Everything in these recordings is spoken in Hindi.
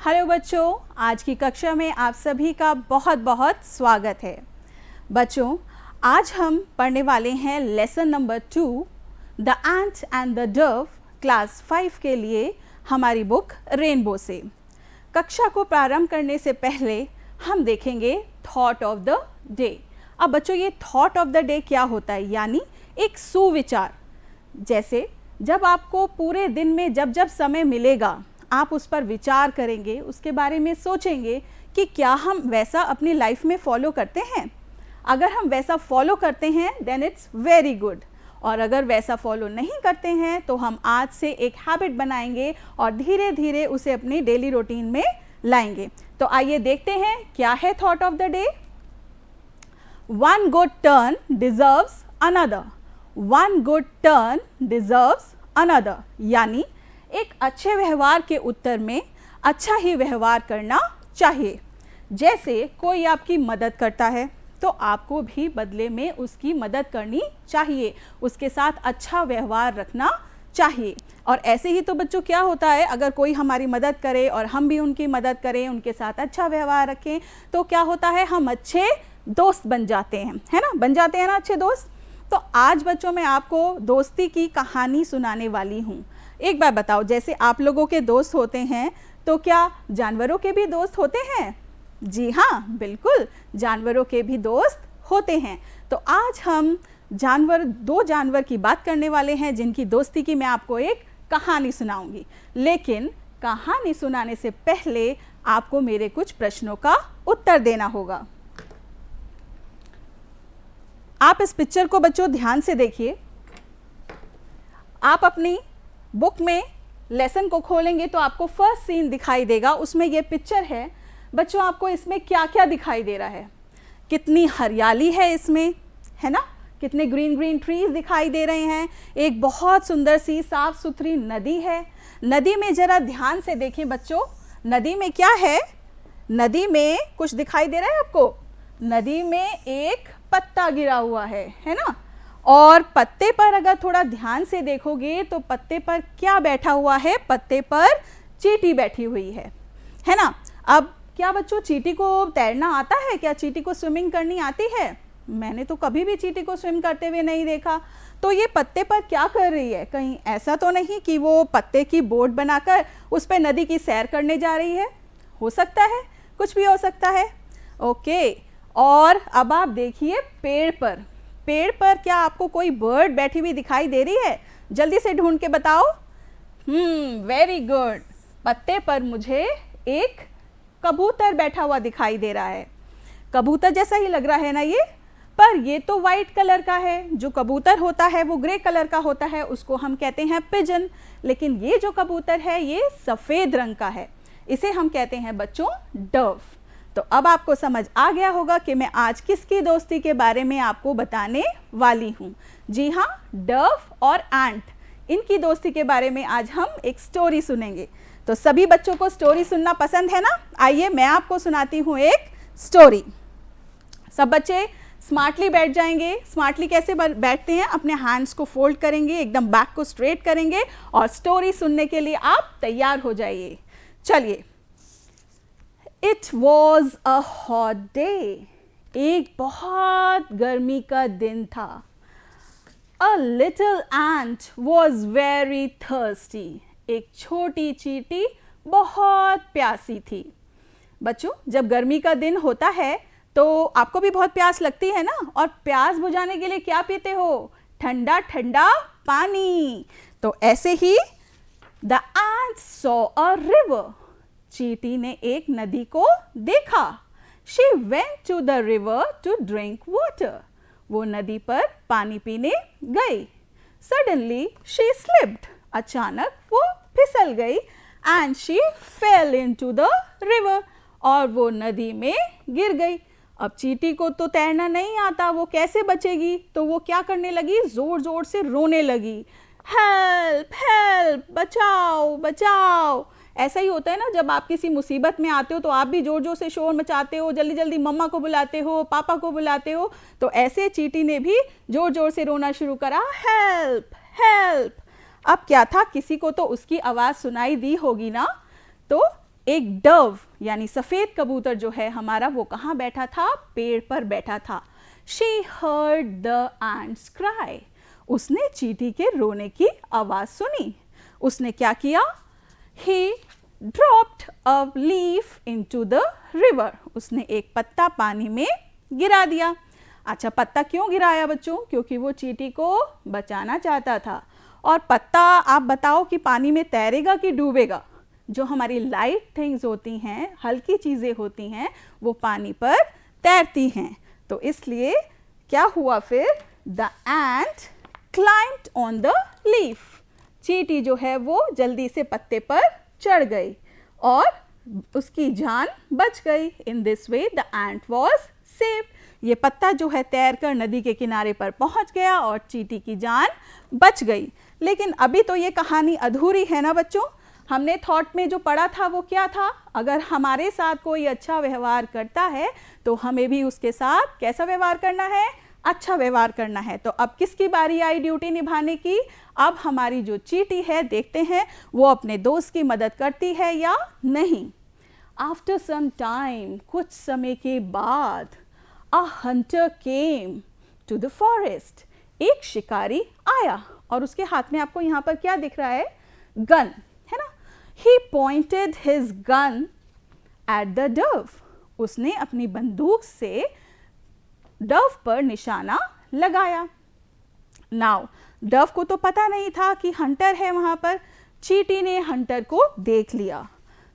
हेलो बच्चों, आज की कक्षा में आप सभी का बहुत बहुत स्वागत है। बच्चों, आज हम पढ़ने वाले हैं lesson number 2 the ant and the Dove class 5 के लिए हमारी बुक रेनबो से। कक्षा को प्रारंभ करने से पहले हम देखेंगे थॉट ऑफ द डे। अब बच्चों, ये थॉट ऑफ द डे क्या होता है? यानी एक सुविचार। जैसे जब आपको पूरे दिन में जब जब समय मिलेगा आप उस पर विचार करेंगे, उसके बारे में सोचेंगे कि क्या हम वैसा अपनी लाइफ में फॉलो करते हैं। अगर हम वैसा फॉलो करते हैं देन इट्स वेरी गुड, और अगर वैसा फॉलो नहीं करते हैं तो हम आज से एक हैबिट बनाएंगे और धीरे धीरे उसे अपनी डेली रूटीन में लाएंगे। तो आइए देखते हैं क्या है thought of the day. One good turn deserves another. One good turn deserves another, यानी एक अच्छे व्यवहार के उत्तर में अच्छा ही व्यवहार करना चाहिए। जैसे कोई आपकी मदद करता है तो आपको भी बदले में उसकी मदद करनी चाहिए, उसके साथ अच्छा व्यवहार रखना चाहिए। और ऐसे ही तो बच्चों क्या होता है, अगर कोई हमारी मदद करे और हम भी उनकी मदद करें, उनके साथ अच्छा व्यवहार रखें, तो क्या होता है, हम अच्छे दोस्त बन जाते हैं, है ना? बन जाते हैं ना अच्छे दोस्त। तो आज बच्चों मैं आपको दोस्ती की कहानी सुनाने वाली हूँ। एक बार बताओ, जैसे आप लोगों के दोस्त होते हैं तो क्या जानवरों के भी दोस्त होते हैं? जी हाँ, बिल्कुल, जानवरों के भी दोस्त होते हैं। तो आज हम दो जानवर की बात करने वाले हैं जिनकी दोस्ती की मैं आपको एक कहानी सुनाऊंगी। लेकिन कहानी सुनाने से पहले आपको मेरे कुछ प्रश्नों का उत्तर देना होगा। आप इस पिक्चर को बच्चों ध्यान से देखिए। आप अपनी बुक में लेसन को खोलेंगे तो आपको फर्स्ट सीन दिखाई देगा, उसमें ये पिक्चर है। बच्चों, आपको इसमें क्या क्या दिखाई दे रहा है? कितनी हरियाली है इसमें, है ना? कितने ग्रीन ग्रीन ट्रीज दिखाई दे रहे हैं। एक बहुत सुंदर सी साफ सुथरी नदी है। नदी में जरा ध्यान से देखें बच्चों, नदी में क्या है? नदी में कुछ दिखाई दे रहा है आपको? नदी में एक पत्ता गिरा हुआ है ना? और पत्ते पर अगर थोड़ा ध्यान से देखोगे तो पत्ते पर क्या बैठा हुआ है? पत्ते पर चींटी बैठी हुई है ना? अब क्या बच्चों चींटी को तैरना आता है? क्या चींटी को स्विमिंग करनी आती है? मैंने तो कभी भी चींटी को स्विम करते हुए नहीं देखा। तो ये पत्ते पर क्या कर रही है? कहीं ऐसा तो नहीं कि वो पत्ते की बोट बनाकर उस पर नदी की सैर करने जा रही है? हो सकता है, कुछ भी हो सकता है। ओके, और अब आप देखिए पेड़ पर क्या आपको कोई बर्ड बैठी हुई दिखाई दे रही है? जल्दी से ढूंढ के बताओ। Very good. पत्ते पर मुझे एक कबूतर बैठा हुआ दिखाई दे रहा है। कबूतर जैसा ही लग रहा है ना ये, पर ये तो वाइट कलर का है। जो कबूतर होता है वो ग्रे कलर का होता है, उसको हम कहते हैं पिजन। लेकिन ये जो कबूतर है ये सफ़ेद रंग का है, इसे हम कहते हैं बच्चों डव। तो अब आपको समझ आ गया होगा कि मैं आज किसकी दोस्ती के बारे में आपको बताने वाली हूँ। जी हाँ, डव और एंट, इनकी दोस्ती के बारे में आज हम एक स्टोरी सुनेंगे। तो सभी बच्चों को स्टोरी सुनना पसंद है ना? आइए मैं आपको सुनाती हूँ एक स्टोरी। सब बच्चे स्मार्टली बैठ जाएंगे। स्मार्टली कैसे बैठते हैं? अपने हैंड्स को फोल्ड करेंगे, एकदम बैक को स्ट्रेट करेंगे और स्टोरी सुनने के लिए आप तैयार हो जाइए। चलिए। It was a hot day. एक बहुत गर्मी का दिन था। A little ant was very thirsty. एक छोटी चींटी बहुत प्यासी थी। बच्चों, जब गर्मी का दिन होता है तो आपको भी बहुत प्यास लगती है ना? और प्यास बुझाने के लिए क्या पीते हो? ठंडा ठंडा पानी। तो ऐसे ही The ant saw a river. चींटी ने एक नदी को देखा। She went to the river to drink water. वो नदी पर पानी पीने गई। Suddenly she slipped. अचानक वो फिसल गई and she fell into the river. और वो नदी में गिर गई। अब चींटी को तो तैरना नहीं आता, वो कैसे बचेगी? तो वो क्या करने लगी? जोर जोर से रोने लगी। हेल्प हेल्प, बचाओ बचाओ। ऐसा ही होता है ना, जब आप किसी मुसीबत में आते हो तो आप भी जोर जोर से शोर मचाते हो, जल्दी जल्दी मम्मा को बुलाते हो, पापा को बुलाते हो। तो ऐसे चींटी ने भी जोर जोर से रोना शुरू करा, हेल्प हेल्प। अब क्या था, किसी को तो उसकी आवाज़ सुनाई दी होगी ना। तो एक डव यानी सफ़ेद कबूतर जो है हमारा, वो कहाँ बैठा था? पेड़ पर बैठा था। She heard the ants cry. उसने चींटी के रोने की आवाज़ सुनी। उसने क्या किया? He dropped a leaf into the river. उसने एक पत्ता पानी में गिरा दिया। अच्छा, पत्ता क्यों गिराया बच्चों? क्योंकि वो चींटी को बचाना चाहता था। और पत्ता आप बताओ कि पानी में तैरेगा कि डूबेगा? जो हमारी लाइट थिंग्स होती हैं, हल्की चीज़ें होती हैं, वो पानी पर तैरती हैं। तो इसलिए क्या हुआ फिर? The ant climbed on the leaf. चींटी जो है वो जल्दी से पत्ते पर चढ़ गई और उसकी जान बच गई। In this way the ant was saved. ये पत्ता जो है तैरकर नदी के किनारे पर पहुंच गया और चींटी की जान बच गई। लेकिन अभी तो ये कहानी अधूरी है ना बच्चों? हमने थॉट में जो पढ़ा था वो क्या था? अगर हमारे साथ कोई अच्छा व्यवहार करता है तो हमें भी उसके साथ कैसा व्यवहार करना है? अच्छा व्यवहार करना है। तो अब किसकी बारी आई ड्यूटी निभाने की? अब हमारी जो चींटी है, देखते हैं वो अपने दोस्त की मदद करती है या नहीं। आफ्टर सम टाइम, कुछ समय के बाद, a hunter came to the forest. एक शिकारी आया और उसके हाथ में आपको यहाँ पर क्या दिख रहा है? गन, है ना? He pointed his gun at the dove. उसने अपनी बंदूक से डव पर निशाना लगाया। नाउ डव को तो पता नहीं था कि हंटर है वहां पर। चींटी ने हंटर को देख लिया।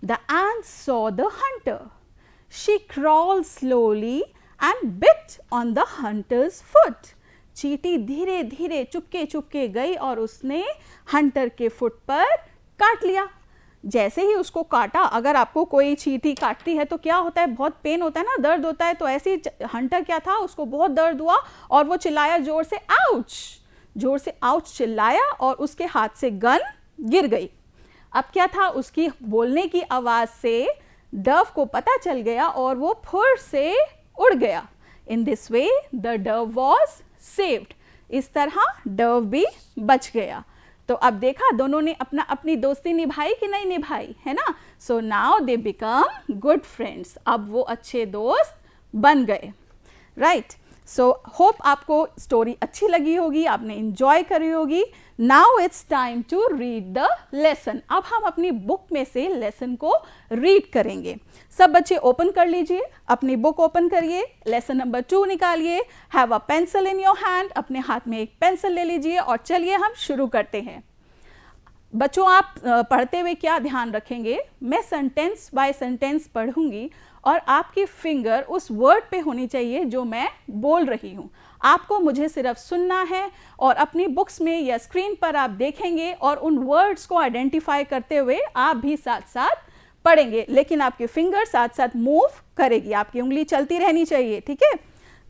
The ant saw the hunter. She crawled slowly and bit on the hunter's foot. चींटी धीरे धीरे चुपके चुपके गई और उसने हंटर के फुट पर काट लिया। जैसे ही उसको काटा, अगर आपको कोई चींटी काटती है तो क्या होता है? बहुत पेन होता है ना, दर्द होता है। तो ऐसे हंटर क्या था, उसको बहुत दर्द हुआ और वो चिल्लाया जोर से, आउच! जोर से आउच चिल्लाया और उसके हाथ से गन गिर गई। अब क्या था? उसकी बोलने की आवाज़ से डव को पता चल गया और वो फुर से उड़ गया। In this way the Dove was saved. इस तरह डव भी बच गया। तो अब देखा दोनों ने अपनी दोस्ती निभाई कि नहीं निभाई, है ना? So now they become good friends. अब वो अच्छे दोस्त बन गए, राइट? सो होप आपको स्टोरी अच्छी लगी होगी, आपने इंजॉय करी होगी। Now it's time to read the lesson. अब हम अपनी बुक में से लेसन को रीड करेंगे। सब बच्चे ओपन कर लीजिए, अपनी बुक ओपन करिए, लेसन नंबर 2 निकालिए। Have a pencil in your hand. अपने हाथ में एक पेंसिल ले लीजिए और चलिए हम शुरू करते हैं। बच्चों, आप पढ़ते हुए क्या ध्यान रखेंगे? मैं सेंटेंस बाय सेंटेंस पढ़ूंगी और आपकी फिंगर उस वर्ड पे होनी चाहिए जो मैं बोल रही हूँ। आपको मुझे सिर्फ सुनना है और अपनी बुक्स में या स्क्रीन पर आप देखेंगे और उन वर्ड्स को आइडेंटिफाई करते हुए आप भी साथ साथ पढ़ेंगे, लेकिन आपकी फिंगर साथ साथ मूव करेगी, आपकी उंगली चलती रहनी चाहिए, ठीक है?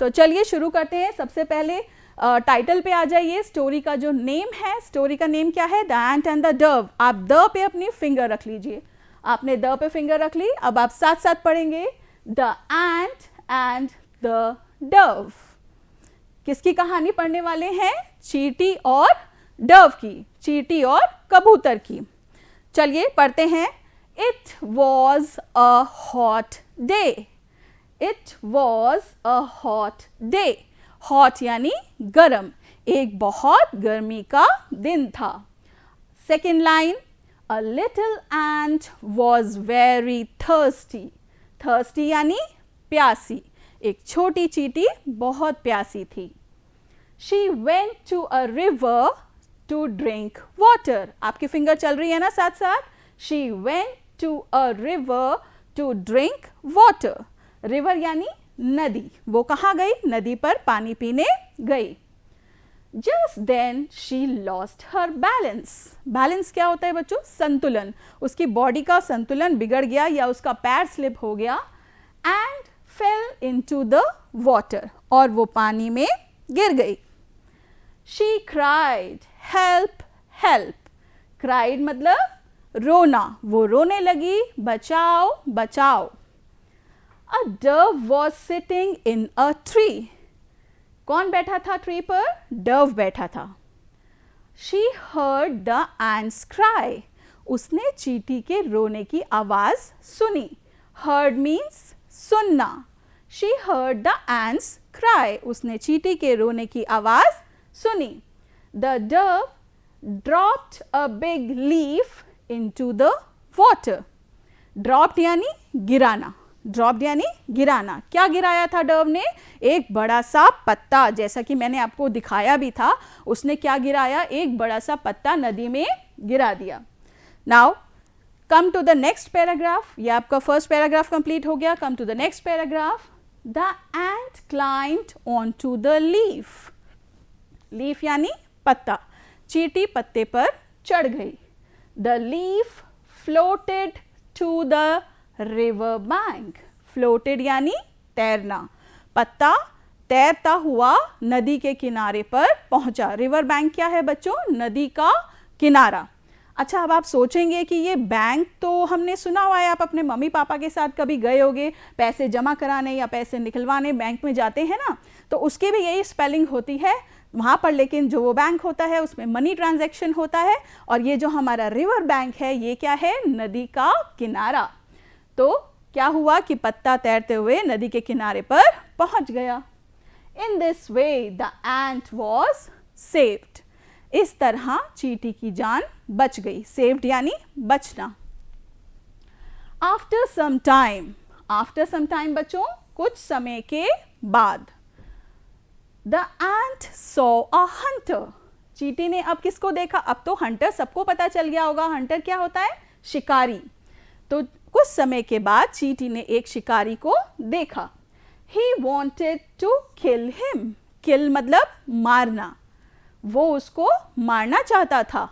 तो चलिए शुरू करते हैं। सबसे पहले टाइटल पे आ जाइए। स्टोरी का जो नेम है, स्टोरी का नेम क्या है? The ant and the Dove. आप द पे अपनी फिंगर रख लीजिए। आपने द पे फिंगर रख ली। अब आप साथ साथ पढ़ेंगे the ant and the Dove. किसकी कहानी पढ़ने वाले हैं? चींटी और डव की, चींटी और कबूतर की। चलिए पढ़ते हैं। It was a hot day. It was a hot day. Hot यानी गरम, एक बहुत गर्मी का दिन था। Second line, a little ant was very thirsty. Thirsty यानी प्यासी, एक छोटी चींटी बहुत प्यासी थी। She went to a river to drink water. आपकी फिंगर चल रही है ना साथ साथ? She went to a river to drink water. River यानी नदी। वो कहाँ गई? नदी पर पानी पीने गई। Just then she lost her balance. Balance क्या होता है बच्चों? संतुलन। उसकी बॉडी का संतुलन बिगड़ गया या उसका पैर स्लिप हो गया and fell into the water. और वो पानी में गिर गई। She cried, help, help. Cried मतलब रोना, वो रोने लगी, बचाओ बचाओ। A dove was sitting in a tree. कौन बैठा था ट्री पर? डव बैठा था। She heard the ants cry. उसने चींटी के रोने की आवाज सुनी। Heard means सुनना। She heard the ants cry. उसने चींटी के रोने की आवाज सुनी। The dove dropped a big leaf into the water. Dropped यानी गिराना, ड्रॉप्ड यानी गिराना। क्या गिराया था डव ने? एक बड़ा सा पत्ता, जैसा कि मैंने आपको दिखाया भी था। उसने क्या गिराया? एक बड़ा सा पत्ता नदी में गिरा दिया। Now come to the next paragraph. ये आपका फर्स्ट पैराग्राफ कंप्लीट हो गया। Come to the next paragraph. The ant climbed on to the leaf. Leaf यानी पत्ता। चींटी पत्ते पर चढ़ गई। The leaf floated to the river bank. Floated यानी तैरना। पत्ता तैरता हुआ नदी के किनारे पर पहुंचा। रिवर बैंक क्या है बच्चों? नदी का किनारा। अच्छा, अब आप सोचेंगे कि ये बैंक तो हमने सुना हुआ है, आप अपने मम्मी पापा के साथ कभी गए होंगे पैसे जमा कराने या पैसे निकलवाने, बैंक में जाते हैं ना, तो उसकी भी यही स्पेलिंग होती है वहाँ पर। लेकिन जो वो बैंक होता है उसमें मनी ट्रांजैक्शन होता है, और ये जो हमारा रिवर बैंक है ये क्या है? नदी का किनारा। तो क्या हुआ कि पत्ता तैरते हुए नदी के किनारे पर पहुंच गया। In this way the ant was saved. इस तरह चींटी की जान बच गई। सेव्ड यानी बचना। After some time, after some time बच्चों कुछ समय के बाद। The ant saw a hunter. चींटी ने अब किसको देखा? अब तो हंटर सबको पता चल गया होगा। हंटर क्या होता है? शिकारी। तो कुछ समय के बाद चींटी ने एक शिकारी को देखा। He wanted to kill him. Kill मतलब मारना। वो उसको मारना चाहता था।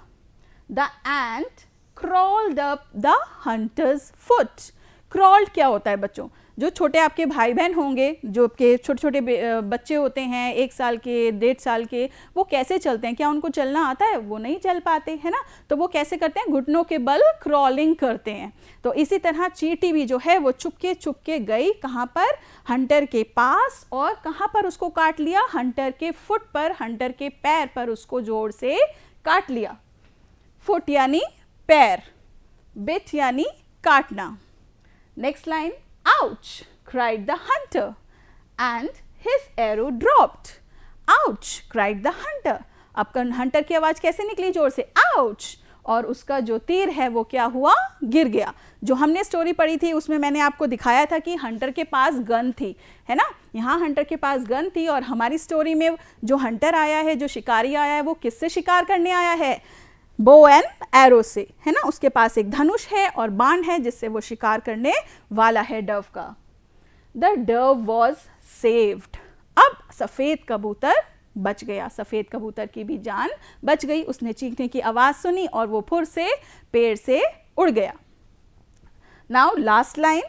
The ant crawled up the hunter's foot. Crawled क्या होता है बच्चों? जो छोटे आपके भाई बहन होंगे, जो आपके छोटे छोटे बच्चे होते हैं 1 साल के 1.5 साल के, वो कैसे चलते हैं? क्या उनको चलना आता है? वो नहीं चल पाते है ना, तो वो कैसे करते हैं? घुटनों के बल क्रॉलिंग करते हैं। तो इसी तरह चींटी भी जो है वो चुपके चुपके गई। कहाँ पर? हंटर के पास। और कहाँ पर उसको काट लिया? हंटर के फुट पर, हंटर के पैर पर उसको जोर से काट लिया। फुट यानी पैर, बिट यानी काटना। Next line. Ouch! cried the hunter, and his arrow dropped. Ouch! cried the hunter. अब हंटर की आवाज कैसे निकली? जोर से ouch! और उसका जो तीर है वो क्या हुआ? गिर गया। जो हमने स्टोरी पढ़ी थी उसमें मैंने आपको दिखाया था कि हंटर के पास गन थी, है ना। यहाँ हंटर के पास गन थी, और हमारी स्टोरी में जो हंटर आया है, जो शिकारी आया है, वो किससे शिकार करने आया है? बो एंड एरो से, है ना। उसके पास एक धनुष है और बाण है जिससे वो शिकार करने वाला है डव का। The Dove was saved. अब सफेद कबूतर बच गया। सफेद कबूतर की भी जान बच गई। उसने चीखने की आवाज सुनी और वो फुर से पेड़ से उड़ गया। Now last line.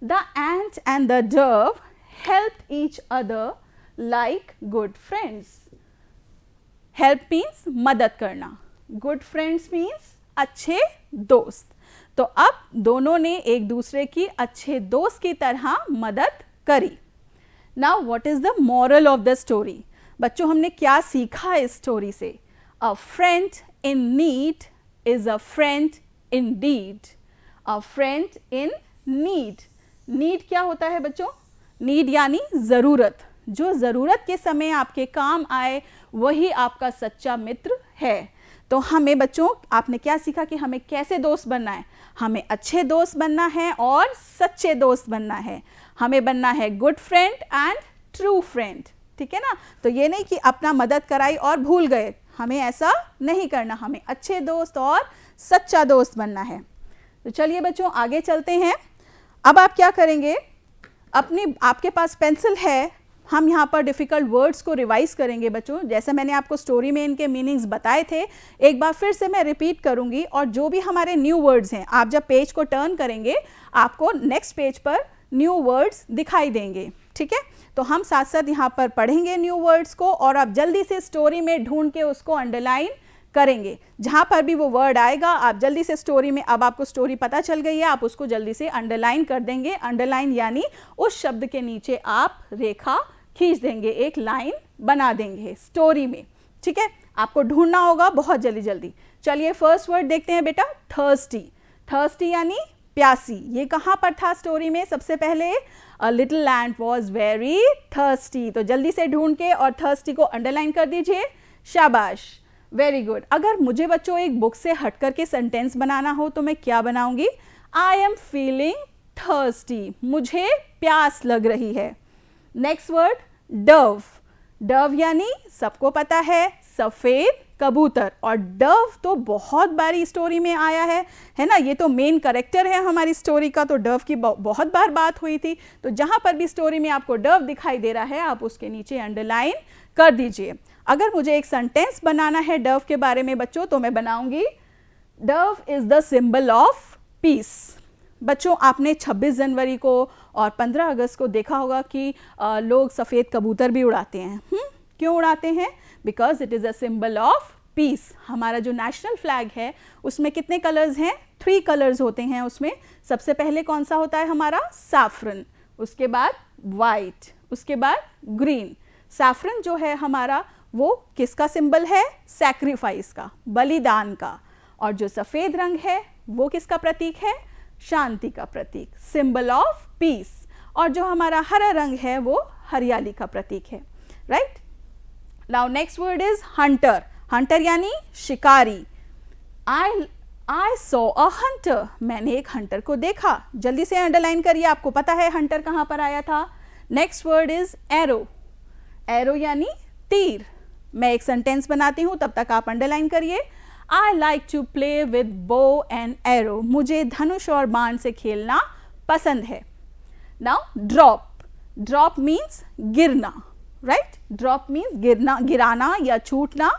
The ant and the Dove helped each other like good friends. Help means मदद करना, गुड फ्रेंड्स मीन्स अच्छे दोस्त। तो अब दोनों ने एक दूसरे की अच्छे दोस्त की तरह मदद करी। Now what is the moral of the story? बच्चों हमने क्या सीखा इस स्टोरी से? A friend in need is a friend indeed. A friend in need. Need क्या होता है बच्चों? नीड यानी जरूरत। जो जरूरत के समय आपके काम आए वही आपका सच्चा मित्र है। तो हमें बच्चों, आपने क्या सीखा कि हमें कैसे दोस्त बनना है? हमें अच्छे दोस्त बनना है और सच्चे दोस्त बनना है। हमें बनना है good friend and true friend, ठीक है ना। तो ये नहीं कि अपना मदद कराई और भूल गए, हमें ऐसा नहीं करना। हमें अच्छे दोस्त और सच्चा दोस्त बनना है। तो चलिए बच्चों आगे चलते हैं। अब आप क्या करेंगे? आपके पास पेंसिल है, हम यहाँ पर डिफ़िकल्ट वर्ड्स को रिवाइज करेंगे बच्चों। जैसे मैंने आपको स्टोरी में इनके मीनिंग्स बताए थे, एक बार फिर से मैं रिपीट करूँगी। और जो भी हमारे न्यू वर्ड्स हैं, आप जब पेज को टर्न करेंगे आपको नेक्स्ट पेज पर न्यू वर्ड्स दिखाई देंगे, ठीक है। तो हम साथ साथ यहाँ पर पढ़ेंगे न्यू वर्ड्स को, और आप जल्दी से स्टोरी में ढूंढ के उसको अंडरलाइन करेंगे। जहाँ पर भी वो वर्ड आएगा आप जल्दी से स्टोरी में, अब आपको स्टोरी पता चल गई है, आप उसको जल्दी से अंडरलाइन कर देंगे। अंडरलाइन यानी उस शब्द के नीचे आप रेखा खींच देंगे, एक लाइन बना देंगे स्टोरी में, ठीक है। आपको ढूंढना होगा बहुत जल्दी जल्दी। चलिए फर्स्ट वर्ड देखते हैं बेटा, थर्स्टी। थर्स्टी यानी प्यासी। ये कहाँ पर था स्टोरी में? सबसे पहले a little land was very thirsty. तो जल्दी से ढूंढ के और थर्स्टी को अंडरलाइन कर दीजिए। शाबाश, वेरी गुड। अगर मुझे बच्चों एक बुक से हट करके सेंटेंस बनाना हो तो मैं क्या बनाऊंगी? आई एम फीलिंग थर्स्टी, मुझे प्यास लग रही है। Next word Dove. डव यानी सबको पता है सफेद कबूतर, और डव तो बहुत बारी स्टोरी में आया है ना? ये तो मेन कैरेक्टर है हमारी स्टोरी का, तो डव की बहुत बार बात हुई थी। तो जहां पर भी स्टोरी में आपको डव दिखाई दे रहा है आप उसके नीचे अंडरलाइन कर दीजिए। अगर मुझे एक सेंटेंस बनाना है डव के बारे में बच्चों तो मैं बनाऊंगी Dove is the symbol of peace. बच्चों आपने 26 जनवरी को और 15 अगस्त को देखा होगा कि लोग सफ़ेद कबूतर भी उड़ाते हैं। क्यों उड़ाते हैं? Because it is a symbol of peace. हमारा जो नेशनल फ्लैग है उसमें कितने कलर्स हैं? 3 कलर्स होते हैं उसमें। सबसे पहले कौन सा होता है हमारा? सैफरन, उसके बाद वाइट, उसके बाद ग्रीन। सैफरन जो है हमारा वो किसका सिंबल है? सैक्रिफाइस का, बलिदान का। और जो सफ़ेद रंग है वो किसका प्रतीक है? शांति का प्रतीक, सिंबल ऑफ पीस। और जो हमारा हरा रंग है वो हरियाली का प्रतीक है। Right now next word is Hunter. Hunter यानी शिकारी। आई सॉ अ हंटर, मैंने एक हंटर को देखा। जल्दी से अंडरलाइन करिए, आपको पता है हंटर कहां पर आया था। Next word is arrow. Arrow यानी तीर। मैं एक सेंटेंस बनाती हूं तब तक आप अंडरलाइन करिए। I like to play with bow and arrow. मुझे धनुष और बाण से खेलना पसंद है। Now drop. Drop means गिरना, right? Drop means गिरना, गिराना या छूटना।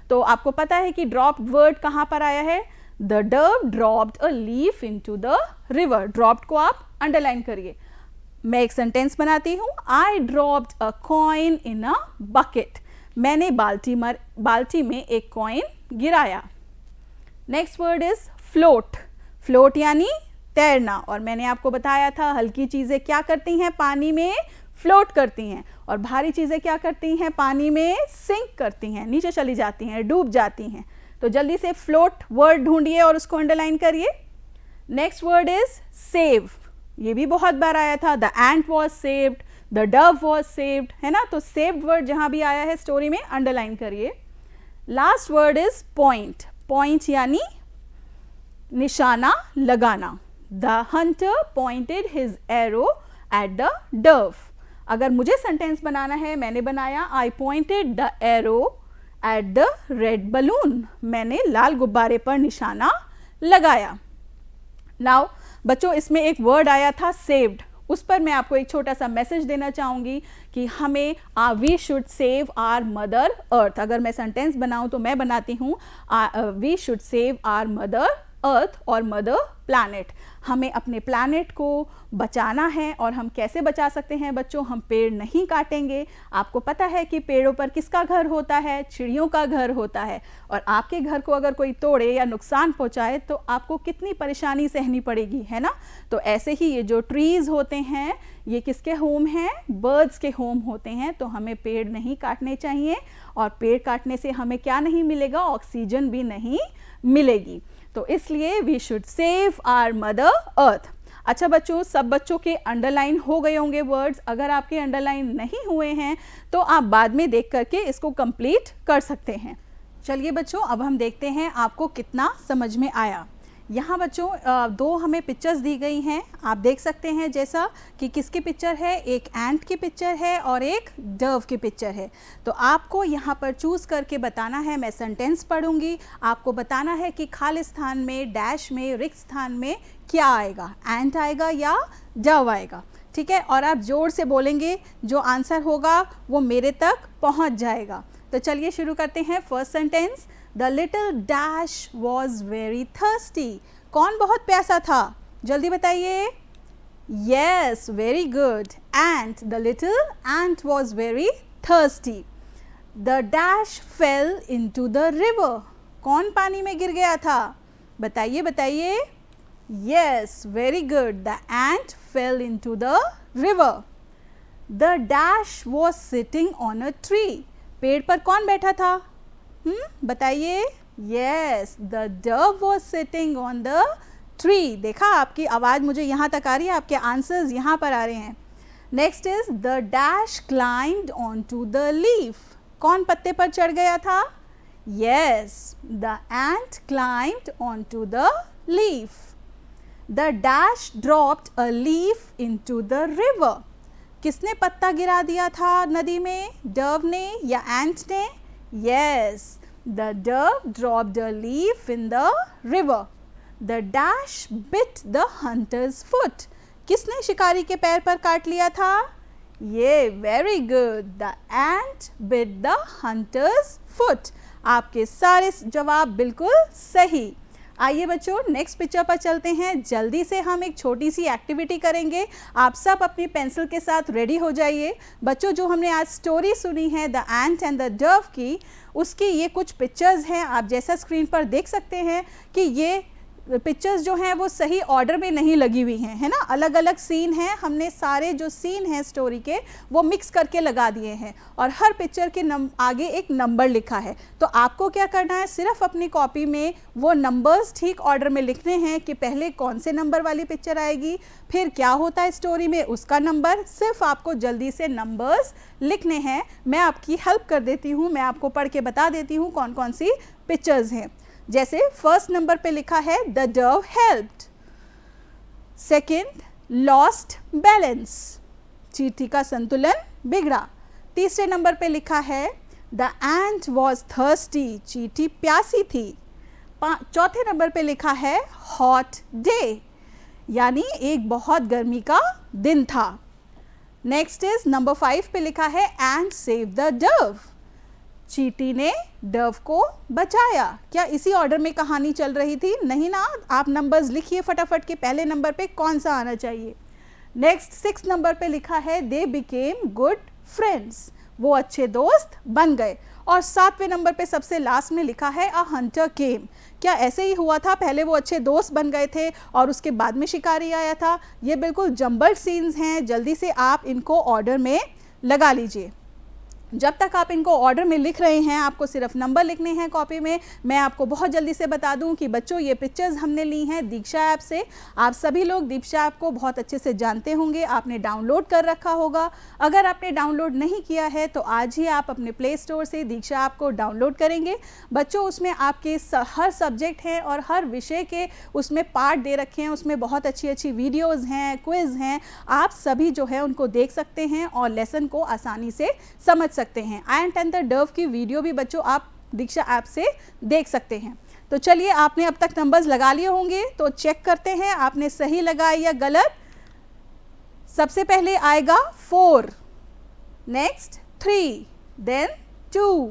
तो आपको पता है कि drop word कहाँ पर आया है? The dove dropped a leaf into the river. Dropped को आप अंडरलाइन करिए। मैं एक सेंटेंस बनाती हूँ। I dropped a coin in a bucket. मैंने बाल्टी में एक कॉइन गिराया। Next word is float. Float यानी तैरना, और मैंने आपको बताया था हल्की चीज़ें क्या करती हैं? पानी में फ्लोट करती हैं, और भारी चीज़ें क्या करती हैं? पानी में सिंक करती हैं, नीचे चली जाती हैं, डूब जाती हैं। तो जल्दी से फ्लोट वर्ड ढूंढिए और उसको अंडरलाइन करिए। Next word is save. ये भी बहुत बार आया था। The ant was saved, the Dove was saved, है ना? तो सेव्ड वर्ड जहां भी आया है स्टोरी में अंडरलाइन करिए। Last word is point. Point यानी निशाना लगाना। The Hunter pointed his arrow at the Dove. अगर मुझे सेंटेंस बनाना है, मैंने बनाया आई pointed the arrow at the red balloon. मैंने लाल गुब्बारे पर निशाना लगाया। नाउ बच्चों इसमें एक वर्ड आया था सेव्ड, उस पर मैं आपको एक छोटा सा मैसेज देना चाहूँगी कि हमें we should save our mother earth. अगर मैं सेंटेंस बनाऊँ तो मैं बनाती हूँ we should save our mother earth और मदर प्लैनेट। हमें अपने प्लैनेट को बचाना है, और हम कैसे बचा सकते हैं बच्चों? हम पेड़ नहीं काटेंगे। आपको पता है कि पेड़ों पर किसका घर होता है? चिड़ियों का घर होता है। और आपके घर को अगर कोई तोड़े या नुकसान पहुंचाए तो आपको कितनी परेशानी सहनी पड़ेगी, है ना? तो ऐसे ही ये जो ट्रीज होते हैं ये किसके होम हैं? बर्ड्स के होम होते हैं। तो हमें पेड़ नहीं काटने चाहिए, और पेड़ काटने से हमें क्या नहीं मिलेगा? ऑक्सीजन भी नहीं मिलेगी। तो इसलिए we should save our mother earth. अच्छा बच्चों, सब बच्चों के अंडरलाइन हो गए होंगे वर्ड्स। अगर आपके अंडरलाइन नहीं हुए हैं तो आप बाद में देख करके इसको कंप्लीट कर सकते हैं। चलिए बच्चों, अब हम देखते हैं आपको कितना समझ में आया। यहाँ बच्चों 2 हमें पिक्चर्स दी गई हैं। आप देख सकते हैं जैसा कि किसकी पिक्चर है? एक एंट की पिक्चर है और एक डव की पिक्चर है। तो आपको यहाँ पर चूज़ करके बताना है। मैं सेंटेंस पढ़ूंगी, आपको बताना है कि खाली स्थान में, डैश में, रिक्त स्थान में क्या आएगा? एंट आएगा या डव आएगा? ठीक है, और आप जोर से बोलेंगे, जो आंसर होगा वो मेरे तक पहुँच जाएगा। तो चलिए शुरू करते हैं। First sentence, The little dash was very thirsty. कौन बहुत प्यासा था? जल्दी बताइए। Yes, very good. Ant, the little ant was very thirsty. The dash fell into the river. कौन पानी में गिर गया था? बताइए बताइए। Yes, very good. The ant fell into the river. The dash was sitting on a tree. पेड़ पर कौन बैठा था? बताइए। Yes, the dove was sitting on the tree. देखा, आपकी आवाज़ मुझे यहाँ तक आ रही है, आपके आंसर्स यहाँ पर आ रहे हैं. Next is the dash climbed on to the leaf. कौन पत्ते पर चढ़ गया था? Yes, the ant climbed on to the leaf. The dash dropped a leaf into the river. किसने पत्ता गिरा दिया था नदी में? डव ने या एंट ने? Yes, the Dove dropped a leaf in the river. The dash bit the hunters foot. किसने शिकारी के पैर पर काट लिया था? ये very good, the ant bit the hunters foot. आपके सारे जवाब बिल्कुल सही. आइए बच्चों, नेक्स्ट पिक्चर पर चलते हैं. जल्दी से हम एक छोटी सी एक्टिविटी करेंगे. आप सब अपनी पेंसिल के साथ रेडी हो जाइए. बच्चों, जो हमने आज स्टोरी सुनी है the ant and the Dove की, उसकी ये कुछ पिक्चर्स हैं. आप जैसा स्क्रीन पर देख सकते हैं कि ये पिक्चर्स जो हैं वो सही ऑर्डर में नहीं लगी हुई हैं, है ना. अलग अलग सीन हैं. हमने सारे जो सीन हैं स्टोरी के वो मिक्स करके लगा दिए हैं और हर पिक्चर के आगे एक नंबर लिखा है. तो आपको क्या करना है, सिर्फ अपनी कॉपी में वो नंबर्स ठीक ऑर्डर में लिखने हैं कि पहले कौन से नंबर वाली पिक्चर आएगी, फिर क्या होता है स्टोरी में उसका नंबर. सिर्फ आपको जल्दी से नंबर्स लिखने हैं. मैं आपकी हेल्प कर देती हूँ, मैं आपको पढ़ के बता देती हूँ कौन कौन सी पिक्चर्स हैं. जैसे फर्स्ट नंबर पे लिखा है the Dove helped. Second, lost balance, चींटी का संतुलन बिगड़ा. तीसरे नंबर पे लिखा है द एंट वॉज थर्स्टी, चींटी प्यासी थी. चौथे नंबर पे लिखा है हॉट डे, यानी एक बहुत गर्मी का दिन था. नेक्स्ट इज नंबर 5 पे लिखा है एंट सेव द डव, चींटी ने डव को बचाया. क्या इसी ऑर्डर में कहानी चल रही थी? नहीं ना. आप नंबर्स लिखिए फटाफट के पहले नंबर पे कौन सा आना चाहिए. नेक्स्ट 6 नंबर पे लिखा है दे बिकेम गुड फ्रेंड्स, वो अच्छे दोस्त बन गए. और 7वें नंबर पे सबसे लास्ट में लिखा है अ हंटर केम. क्या ऐसे ही हुआ था, पहले वो अच्छे दोस्त बन गए थे और उसके बाद में शिकारी आया था? ये बिल्कुल जंबल्ड सीन्स हैं. जल्दी से आप इनको ऑर्डर में लगा लीजिए. जब तक आप इनको ऑर्डर में लिख रहे हैं, आपको सिर्फ नंबर लिखने हैं कॉपी में. मैं आपको बहुत जल्दी से बता दूं कि बच्चों, ये पिक्चर्स हमने ली हैं दीक्षा ऐप से. आप सभी लोग दीक्षा ऐप को बहुत अच्छे से जानते होंगे, आपने डाउनलोड कर रखा होगा. अगर आपने डाउनलोड नहीं किया है तो आज ही आप अपने प्ले स्टोर से दीक्षा ऐप को डाउनलोड करेंगे. बच्चों, उसमें आपके हर सब्जेक्ट हैं और हर विषय के उसमें पार्ट दे रखे हैं. उसमें बहुत अच्छी अच्छी वीडियोज़ हैं, क्विज़ हैं. आप सभी जो है उनको देख सकते हैं और लेसन को आसानी से समझ सकते हैं. एंट एंड द डव की वीडियो भी बच्चों आप दीक्षा ऐप से देख सकते हैं. तो चलिए, आपने अब तक नंबर्स लगा लिए होंगे, तो चेक करते हैं आपने सही लगाया या गलत. सबसे पहले आएगा 4, नेक्स्ट 3, देन 2,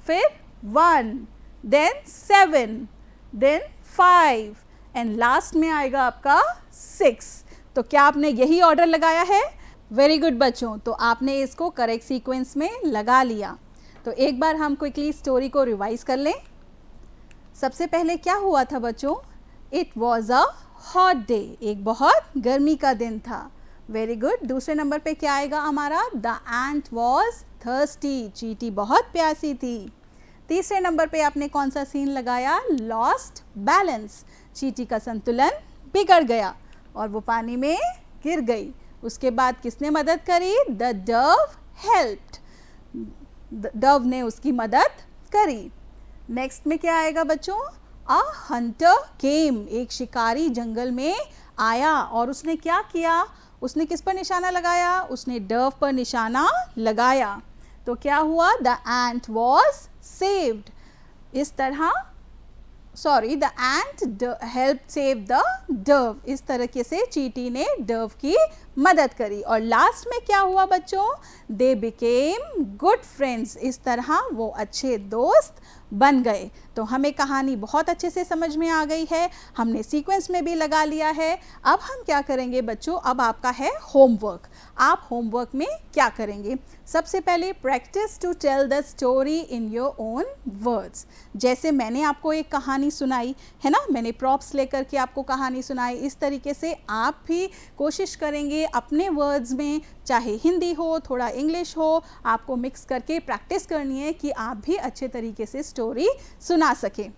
फिर 1, देन 7, देन 5 एंड लास्ट में आएगा आपका 6. तो क्या आपने यही ऑर्डर लगाया है? वेरी गुड बच्चों, तो आपने इसको करेक्ट सीक्वेंस में लगा लिया. तो एक बार हम क्विकली स्टोरी को रिवाइज कर लें. सबसे पहले क्या हुआ था बच्चों? It was a hot day, एक बहुत गर्मी का दिन था. Very good. दूसरे नंबर पे क्या आएगा हमारा? द एंट वॉज थर्स्टी, चींटी बहुत प्यासी थी. तीसरे नंबर पे आपने कौन सा सीन लगाया? लॉस्ट बैलेंस, चींटी का संतुलन बिगड़ गया और वो पानी में गिर गई. उसके बाद किसने मदद करी? द डव हेल्प्ड, डव ने उसकी मदद करी. नेक्स्ट में क्या आएगा बच्चों? अ हंटर केम, एक शिकारी जंगल में आया और उसने क्या किया? उसने किस पर निशाना लगाया? उसने डव पर निशाना लगाया. तो क्या हुआ? The ant was saved. इस तरह the ant help save the Dove. इस तरीके से चींटी ने डव की मदद करी. और लास्ट में क्या हुआ बच्चों? They became good friends. इस तरह वो अच्छे दोस्त बन गए. तो हमें कहानी बहुत अच्छे से समझ में आ गई है, हमने सीक्वेंस में भी लगा लिया है. अब हम क्या करेंगे बच्चों? अब आपका है होमवर्क. आप होमवर्क में क्या करेंगे? सबसे पहले practice to tell the story in your own words. जैसे मैंने आपको एक कहानी सुनाई है ना, मैंने प्रॉप्स लेकर के आपको कहानी सुनाई, इस तरीके से आप भी कोशिश करेंगे अपने वर्ड्स में, चाहे हिंदी हो थोड़ा इंग्लिश हो, आपको मिक्स करके प्रैक्टिस करनी है कि आप भी अच्छे तरीके से स्टोरी सुना सकें.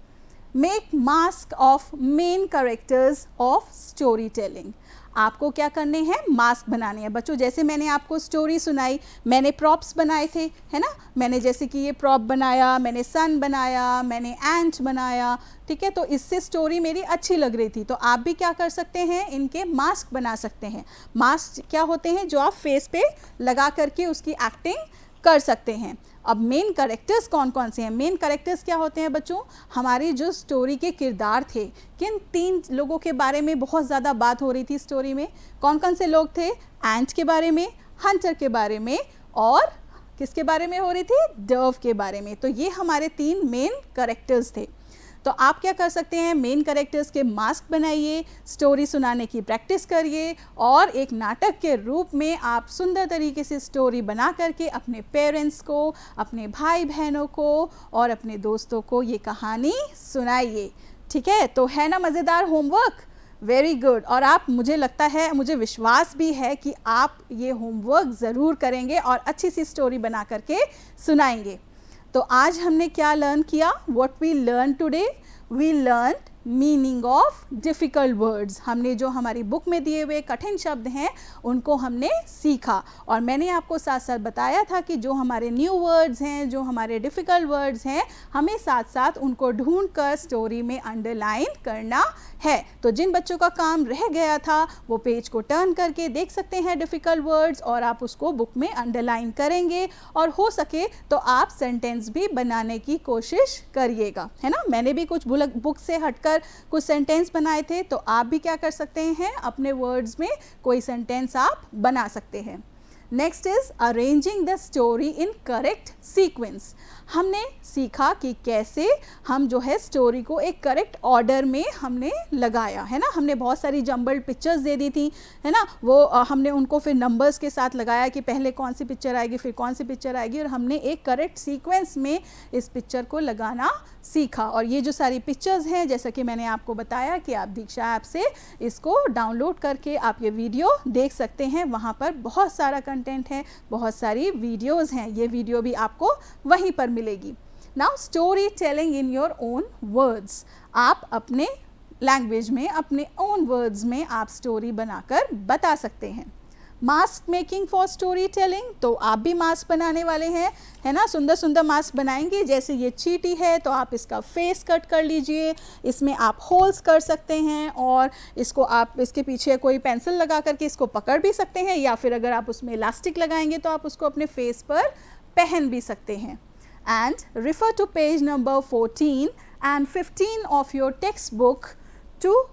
Make mask of main characters of story telling. आपको क्या करने हैं, मास्क बनाने हैं बच्चों। जैसे मैंने आपको स्टोरी सुनाई, मैंने प्रॉप्स बनाए थे, है ना, मैंने जैसे कि ये प्रॉप बनाया, मैंने सन बनाया, मैंने एंट बनाया, ठीक है, तो इससे स्टोरी मेरी अच्छी लग रही थी। तो आप भी क्या कर सकते हैं, इनके मास्क बना सकते हैं। मास्क क्या होते हैं, जो आप फेस पे लगा करके उसकी एक्टिंग कर सकते हैं। अब मेन कैरेक्टर्स कौन कौन से हैं, मेन कैरेक्टर्स क्या होते हैं बच्चों, हमारी जो स्टोरी के किरदार थे। किन 3 लोगों के बारे में बहुत ज़्यादा बात हो रही थी स्टोरी में, कौन कौन से लोग थे, एंट के बारे में, हंटर के बारे में, और किसके बारे में हो रही थी, डर्व के बारे में। तो ये हमारे 3 मेन कैरेक्टर्स थे। तो आप क्या कर सकते हैं, मेन कैरेक्टर्स के मास्क बनाइए, स्टोरी सुनाने की प्रैक्टिस करिए, और एक नाटक के रूप में आप सुंदर तरीके से स्टोरी बना करके अपने पेरेंट्स को, अपने भाई बहनों को और अपने दोस्तों को ये कहानी सुनाइए। ठीक है, तो है ना मज़ेदार होमवर्क, वेरी गुड। और आप, मुझे लगता है, मुझे विश्वास भी है कि आप ये होमवर्क ज़रूर करेंगे और अच्छी सी स्टोरी बना करके सुनाएंगे। तो आज हमने क्या लर्न किया, what we learn today, we learn meaning of difficult words. हमने जो हमारी बुक में दिए हुए कठिन शब्द हैं उनको हमने सीखा, और मैंने आपको साथ साथ बताया था कि जो हमारे न्यू वर्ड्स हैं, जो हमारे डिफ़िकल्ट वर्ड्स हैं, हमें साथ साथ उनको ढूंढ कर स्टोरी में अंडरलाइन करना है। तो जिन बच्चों का काम रह गया था वो पेज को टर्न करके देख सकते हैं डिफ़िकल्ट वर्ड्स, और आप उसको बुक में अंडरलाइन करेंगे, और हो सके तो आप सेंटेंस भी बनाने की कोशिश करिएगा, है ना। मैंने भी कुछ बुक से हटकर कुछ सेंटेंस बनाए थे, तो आप भी क्या कर सकते हैं, अपने वर्ड्स में कोई सेंटेंस आप बना सकते हैं। Next is arranging the story in correct sequence. हमने सीखा कि कैसे हम जो है स्टोरी को एक करेक्ट ऑर्डर में हमने लगाया, है ना। हमने बहुत सारी जम्बल्ड पिक्चर्स दे दी थी, है ना, वो हमने उनको फिर नंबर्स के साथ लगाया कि पहले कौन सी पिक्चर आएगी, फिर कौन सी पिक्चर आएगी, और हमने एक करेक्ट सीक्वेंस में इस पिक्चर को लगाना सीखा। और ये जो सारी पिक्चर्स हैं, जैसा कि मैंने आपको बताया कि आप दीक्षा ऐप से इसको डाउनलोड करके आप ये वीडियो देख सकते हैं। वहाँ पर बहुत सारा कंटेंट है, बहुत सारी वीडियोज़ हैं, ये वीडियो भी आपको वहीं पर मिलेगी। Now story telling in your own words. आप अपने लैंग्वेज में, अपने ओन वर्ड्स में आप स्टोरी बनाकर बता सकते हैं। Mask making for story telling, तो आप भी मास्क बनाने वाले हैं, है ना। सुंदर सुंदर मास्क बनाएंगे। जैसे ये चींटी है तो आप इसका फेस कट कर लीजिए, इसमें आप होल्स कर सकते हैं, और इसको आप इसके पीछे कोई पेंसिल लगा करके इसको पकड़ भी सकते हैं, या फिर अगर आप उसमें इलास्टिक लगाएंगे तो आप उसको अपने फेस पर पहन भी सकते हैं। And refer to page number 14 and 15 of your textbook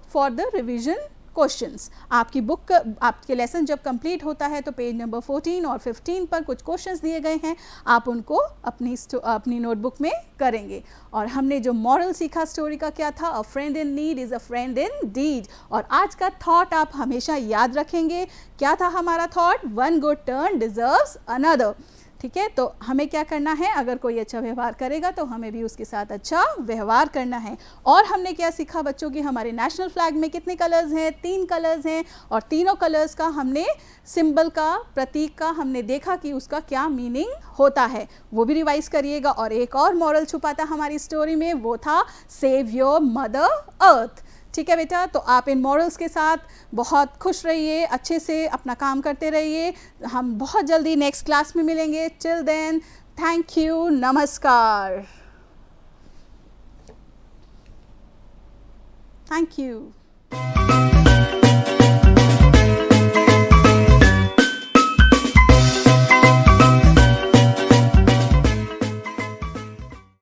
for the revision questions। आपकी बुक, आपके लेसन जब कंप्लीट होता है तो पेज नंबर 14 और 15 पर कुछ क्वेश्चंस दिए गए हैं, आप उनको अपनी नोटबुक में करेंगे। और हमने जो मॉरल सीखा स्टोरी का क्या था, a friend in need is a friend indeed. और आज का थॉट आप हमेशा याद रखेंगे, क्या था हमारा thought, one good turn deserves another. ठीक है, तो हमें क्या करना है, अगर कोई अच्छा व्यवहार करेगा तो हमें भी उसके साथ अच्छा व्यवहार करना है। और हमने क्या सीखा बच्चों की, हमारे नेशनल फ्लैग में कितने कलर्स हैं, 3 कलर्स हैं, और तीनों कलर्स का हमने सिंबल का, प्रतीक का हमने देखा कि उसका क्या मीनिंग होता है, वो भी रिवाइज करिएगा। और एक और मॉरल छुपा था हमारी स्टोरी में, वो था सेव योर मदर अर्थ। ठीक है बेटा, तो आप इन मॉरल्स के साथ बहुत खुश रहिए, अच्छे से अपना काम करते रहिए। हम बहुत जल्दी नेक्स्ट क्लास में मिलेंगे। टिल देन, थैंक यू, नमस्कार, थैंक यू।